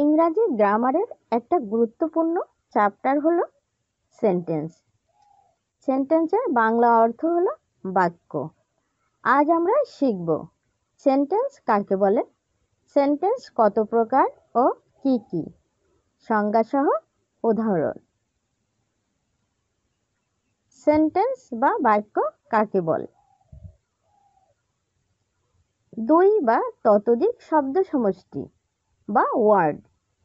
ইংরাজি গ্রামারের একটা গুরুত্বপূর্ণ চ্যাপ্টার হলো সেন্টেন্স। সেন্টেন্সের বাংলা অর্থ হলো বাক্য। আজ আমরা শিখব সেন্টেন্স কাকে বলে, সেন্টেন্স কত প্রকার ও কি কি, সংজ্ঞাসহ উদাহরণ। সেন্টেন্স বা বাক্য কাকে বলে? দুই বা ততোধিক শব্দ সমষ্টি বা ওয়ার্ড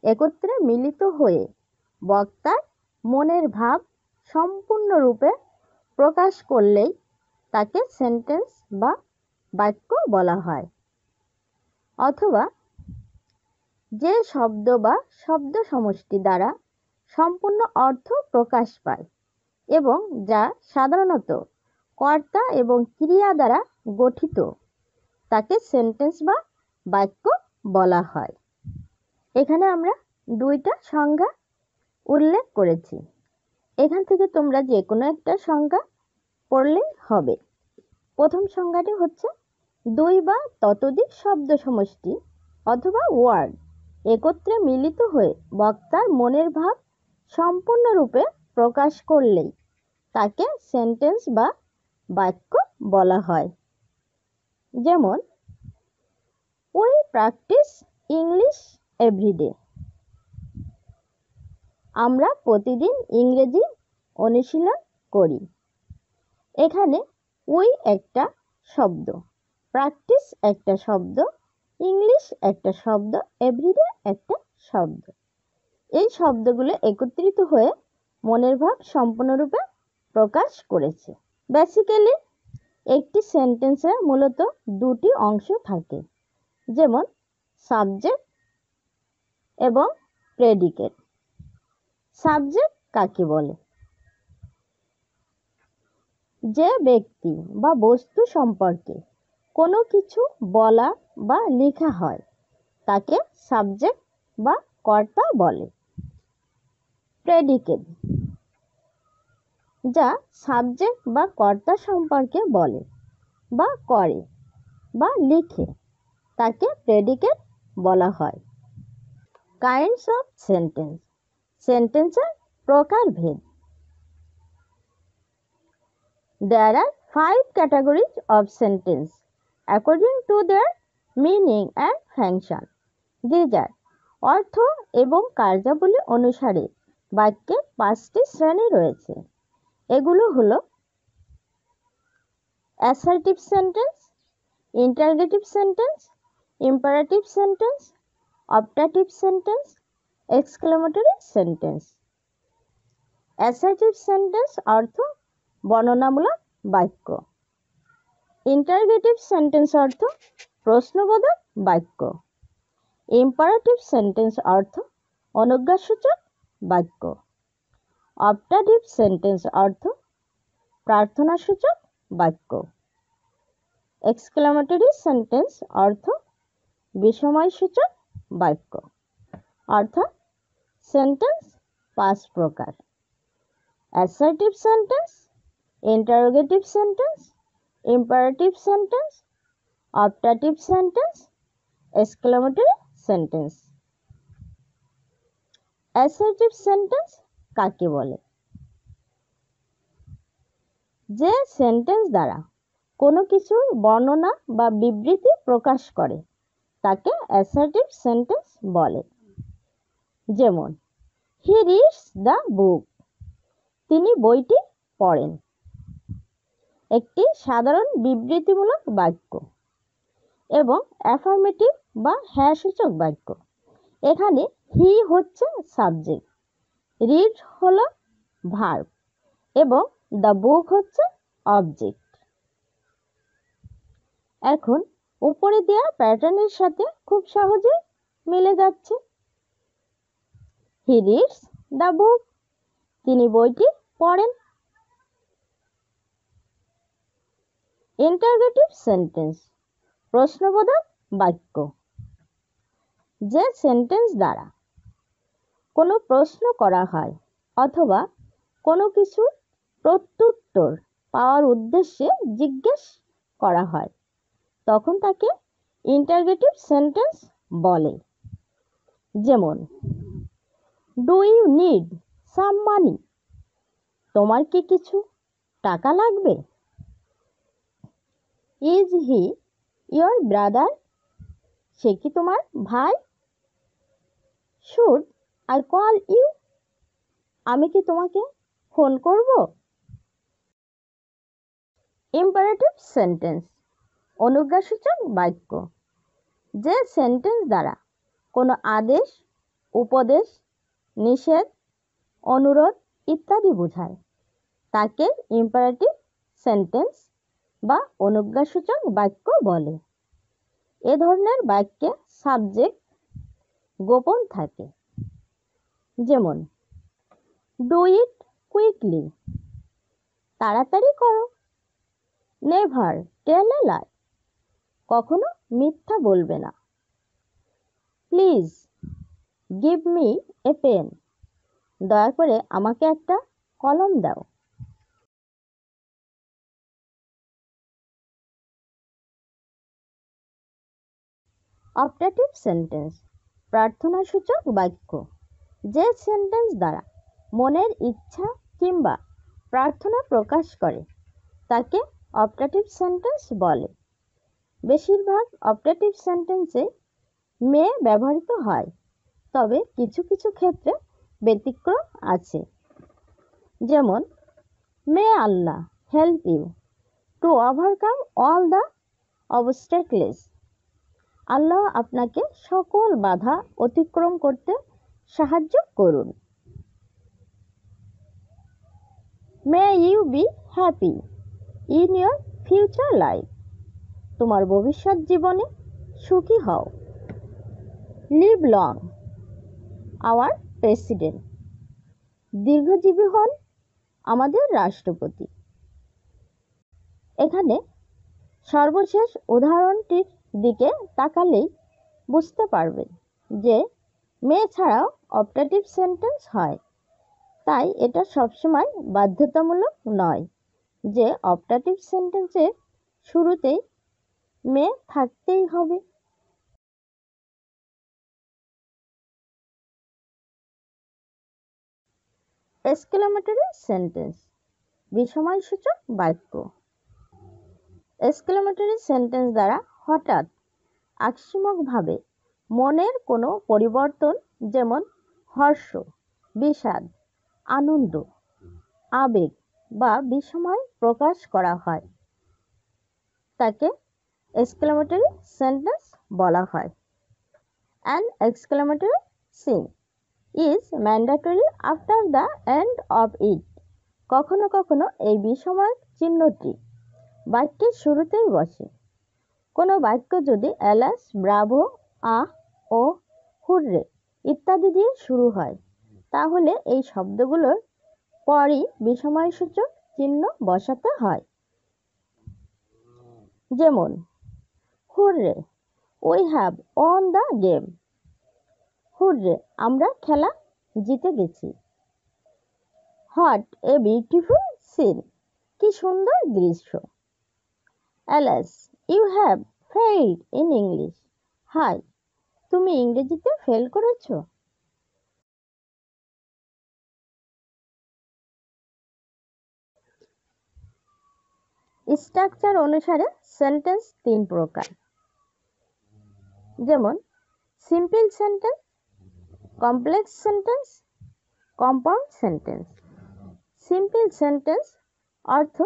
একত্রে মিলিত হয়ে বক্তার মনের ভাব সম্পূর্ণরূপে প্রকাশ করলেই তাকে সেন্টেন্স বা বাক্য বলা হয়। অথবা যে শব্দ বা শব্দ সমষ্টি দ্বারা সম্পূর্ণ অর্থ প্রকাশ পায় এবং যা সাধারণত কর্তা এবং ক্রিয়া দ্বারা গঠিত তাকে সেন্টেন্স বা বাক্য বলা হয়। এখানে আমরা দুইটা সংজ্ঞা উল্লেখ করেছি, এখান থেকে তোমরা যে কোনো একটা সংজ্ঞা পড়লেই হবে। প্রথম সংজ্ঞাটি হচ্ছে দুই বা ততোধিক শব্দ সমষ্টি অথবা ওয়ার্ড একত্রে মিলিত হয়ে বক্তার মনের ভাব সম্পূর্ণরূপে প্রকাশ করলেই তাকে সেন্টেন্স বা বাক্য বলা হয়। যেমন, উই প্র্যাকটিস ইংলিশ এভরিডে। আমরা প্রতিদিন ইংরেজি অনুশীলন করি। এখানে উই একটা শব্দ, প্র্যাকটিস একটা শব্দ, ইংলিশ একটা শব্দ, এভরিডে একটা শব্দ। এই শব্দগুলো একত্রিত হয়ে মনের ভাব সম্পূর্ণরূপে প্রকাশ করেছে। বেসিক্যালি একটি সেন্টেন্সে মূলত দুটি অংশ থাকে, যেমন সাবজেক্ট এবং প্রেডিকেট। সাবজেক্ট কাকে বলে? যে ব্যক্তি বা বস্তু সম্পর্কে কোনো কিছু বলা বা লেখা হয় তাকে সাবজেক্ট বা কর্তা বলে। প্রেডিকেট যা সাবজেক্ট বা কর্তা সম্পর্কে বলে বা করে বা লিখে তাকে প্রেডিকেট বলা হয়। কাইন্ডস অফ সেন্টেন্স, সেন্টেন্সের প্রকারভেদ। There are 5 categories of sentence according to their meaning and function. These are অর্থ এবং কার্যাবলী অনুসারে বাক্যে 5টি শ্রেণী রয়েছে। এগুলো হলো assertive sentence, interrogative sentence, imperative sentence, optative sentence, exclamatory sentence. Assertive sentence অর্থ বর্ণনামূলক বাক্য। ইন্টারগেটিভ সেন্টেন্স অর্থ প্রশ্নবোধক বাক্য। ইম্পারেটিভ সেন্টেন্স অর্থ অনুজ্ঞাসূচক বাক্য। অপটাটিভ সেন্টেন্স অর্থ প্রার্থনাসূচক বাক্য। এক্সক্লেমেটরি সেন্টেন্স অর্থ বিস্ময়সূচক বাক্য। অর্থাৎ সেন্টেন্স 5 প্রকার: assertive sentence, interrogative sentence, imperative sentence, optative sentence, exclamatory sentence. Assertive sentence কাকে বলে? যে সেন্টেন্স দ্বারা কোনো কিছুর বর্ণনা বা বিবৃতি প্রকাশ করে তাকে অ্যাসার্টিভ সেন্টেন্স বলে। যেমন, হি রিডস দ্য বুক, তিনি বইটি পড়েন। একটি সাধারণ বিবৃতিমূলক বাক্য এবং অ্যাফার্মেটিভ বা হ্যাঁ সূচক বাক্য। এখানে হি হচ্ছে সাবজেক্ট, রিড হলো ভার্ব এবং দ্য বুক হচ্ছে অবজেক্ট। এখন উপরে দেওয়া প্যাটার্নের সাথে খুব সহজে মিলে যাচ্ছে। হি রিডস দ্য বুক, তিনি বইটি পড়েন। ইন্টারগেটিভ সেন্টেন্স প্রশ্নবোধক বাক্য। যে সেন্টেন্স দ্বারা কোনো প্রশ্ন করা হয় অথবা কোনো কিছুর প্রত্যুত্তর পাওয়ার উদ্দেশ্যে জিজ্ঞেস করা হয় তখন তাকে ইন্টারগেটিভ সেন্টেন্স বলে। যেমন ডু ইউ নিড সাম মানি, তোমার কি কিছু টাকা লাগবে? ইজ হি ইয়োর ব্রাদার, সে কি তোমার ভাই? শুড আই কল ইউ, আমি কি তোমাকে ফোন করব? ইম্পারেটিভ সেন্টেন্স, অনুজ্ঞাসূচক বাক্য, যে সেন্টেন্স দ্বারা কোনো আদেশ, উপদেশ, নিষেধ, অনুরোধ ইত্যাদি বোঝায় তাকে ইম্পারেটিভ সেন্টেন্স বা অনুজ্ঞাসূচক বাক্য বলে। এ ধরনের বাক্যে সাবজেক্ট গোপন থাকে। যেমন ডু ইট কুইকলি, তাড়াতাড়ি করো। নেভার টেল এ লাই, কখনো মিথ্যা বলবে না। Please give me a pen, দয়া করে আমাকে একটা কলম দাও। অপটেটিভ সেন্টেন্স, প্রার্থনাসূচক বাক্য, যে সেন্টেন্স দ্বারা মনের ইচ্ছা কিংবা প্রার্থনা প্রকাশ করে তাকে অপটেটিভ সেন্টেন্স বলে। বেশিরভাগ অপটেটিভ সেন্টেন্সে মে ব্যবহৃত হয়, তবে কিছু কিছু ক্ষেত্রে ব্যতিক্রম আছে। যেমন may Allah help you to overcome all the obstacles, Allah আপনাকে সকল বাধা অতিক্রম করতে সাহায্য করুন। May you be happy in your future life, তোমার ভবিষ্যৎ জীবনে সুখী হও। লিভ লং আওয়ার প্রেসিডেন্ট, দীর্ঘজীবী হন আমাদের রাষ্ট্রপতি। এখানে সর্বশেষ উদাহরণটির দিকে তাকালেই বুঝতে পারবেন যে মে ছাড়াও অপটেটিভ সেন্টেন্স হয়, তাই এটা সবসময় বাধ্যতামূলক নয় যে অপটেটিভ সেন্টেন্সের শুরুতেই মে থাকতেই হবে। এক্সক্লেমেটরি সেন্টেন্স, বিস্ময়সূচক বাক্য। এক্সক্লেমেটরি সেন্টেন্স দ্বারা হঠাৎ আকস্মিকভাবে মনের কোনো পরিবর্তন, যেমন হর্ষ, বিষাদ, আনন্দ, আবেগ বা বিস্ময় প্রকাশ করা হয়, তাকে এক্সক্লেমেটরি সেন্টেন্স বলা হয়। An exclamatory sign is mandatory after the end of it. কখনো কখনো এই বিস্ময় চিহ্নটি বাক্যের শুরুতেই বসে। কোনো বাক্য যদি অ্যালাস, ব্রাভো, আহ ও হুররে ইত্যাদি দিয়ে শুরু হয়, তাহলে এই শব্দগুলোর পরই বিস্ময়সূচক চিহ্ন বসাতে হয়। যেমন hurray we have won the game, hurray আমরা খেলা জিতে গেছি। হোয়াট এ বিউটিফুল সিন, কি সুন্দর দৃশ্য। Alas you have failed in English, হাই তুমি ইংরেজিতে ফেল করেছ। স্ট্রাকচার অনুসারে সেন্টেন্স তিন প্রকার। যেমন simple sentence, complex sentence, compound sentence. Simple sentence অর্থ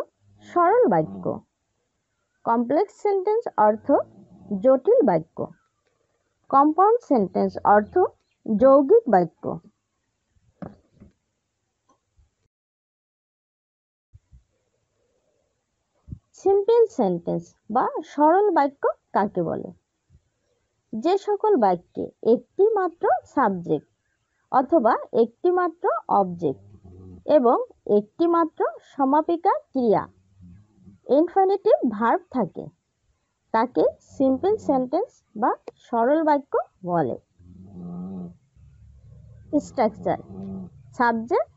সরল বাক্য, কমপ্লেক্স সেন্টেন্স অর্থ জটিল বাক্য, কম্পাউন্ড সেন্টেন্স অর্থ যৌগিক বাক্য। সিম্পল সেন্টেন্স বা সরল বাক্য কাকে বলে? যে সকল বাক্যে একটি মাত্র সাবজেক্ট অথবা একটি মাত্র অবজেক্ট এবং একটি মাত্র সমাপিকা ক্রিয়া ইনফিনিটিভ ভার্ব থাকে তাকে সিম্পল সেন্টেন্স বা সরল বাক্য বলে। Structure subject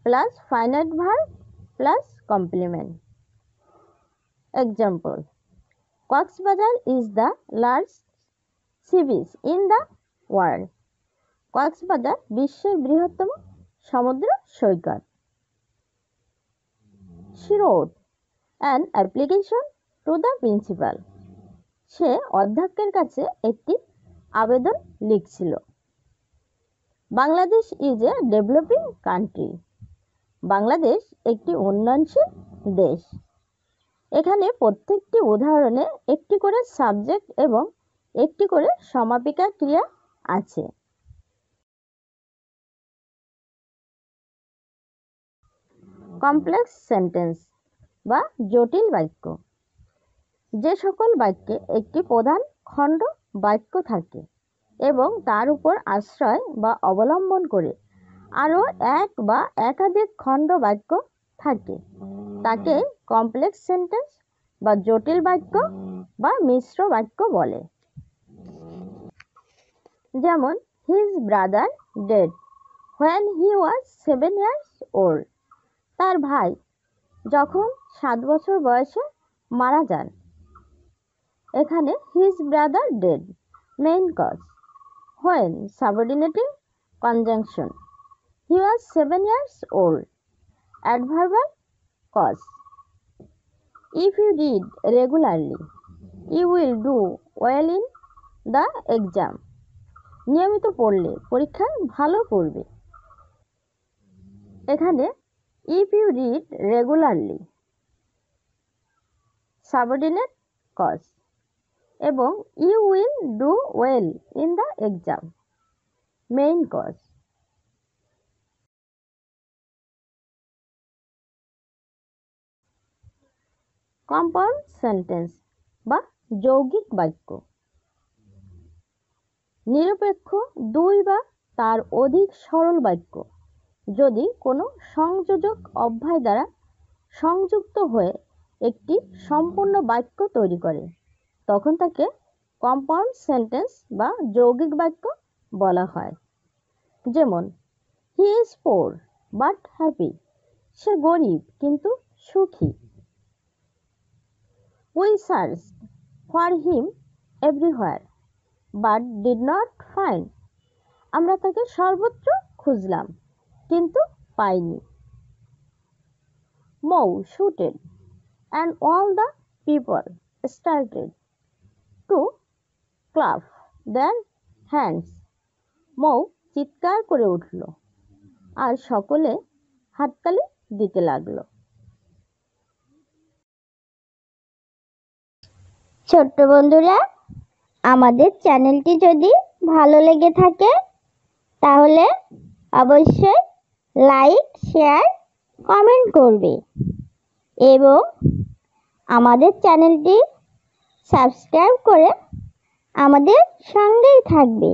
plus finite verb plus complement. Example, Cox's Bazar is the largest sea beach in the world. Cox's Bazar বিশ্বের বৃহত্তম সমুদ্র সৈকত। She wrote an application to the principal. সে অধ্যক্ষের কাছে একটি আবেদন লিখছিল। Bangladesh is a developing country. Bangladesh একটি উন্নয়নশীল দেশ। এখানে প্রত্যেকটি উদাহরণে একটি করে সাবজেক্ট এবং একটি করে সমাপিকা ক্রিয়া আছে। কমপ্লেক্স সেন্টেন্স বা জটিল বাক্য। যে সকল বাক্যে একটি প্রধান খণ্ড বাক্য থাকে এবং তার উপর আশ্রয় বা অবলম্বন করে আরও এক বা একাধিক খণ্ড বাক্য থাকে তাকে কমপ্লেক্স সেন্টেন্স বা জটিল বাক্য বা মিশ্র বাক্য বলে। যেমন his brother dead when he was 7 years old। তার ভাই যখন 7 বছর বয়সে মারা যান। এখানে his brother dead main clause, when subordinating conjunction, he was 7 years old adverbial clause. If you read regularly you will do well in the exam. নিয়মিত পড়লে পরীক্ষায় ভালো করবে। এখানে if you read regularly subordinate clause এবং you will do well in the exam main clause. Compound sentence বা যৌগিক বাক্য। নিরপেক্ষ দুই বা তার অধিক সরল বাক্য যদি কোনো সংযোজক অব্যয় দ্বারা সংযুক্ত হয়ে একটি সম্পূর্ণ বাক্য তৈরি করে তখন তাকে কম্পাউন্ড সেন্টেন্স বা যৌগিক বাক্য বলা হয়। যেমন he is poor but happy. সে গরিব কিন্তু সুখী। We search for him everywhere but did not find. আমরা তাকে সর্বত্র খুঁজলাম কিন্তু পাইনি। Mou shouted and all the people started to clap their hands. Mou চিৎকার করে উঠল আর সকলে হাততালি দিতে লাগলো। ছোট্ট বন্ধুরা, আমাদের চ্যানেলটি যদি ভালো লেগে থাকে তাহলে অবশ্যই লাইক, শেয়ার, কমেন্ট করবে এবং আমাদের চ্যানেলটি সাবস্ক্রাইব করে আমাদের সঙ্গেই থাকবে।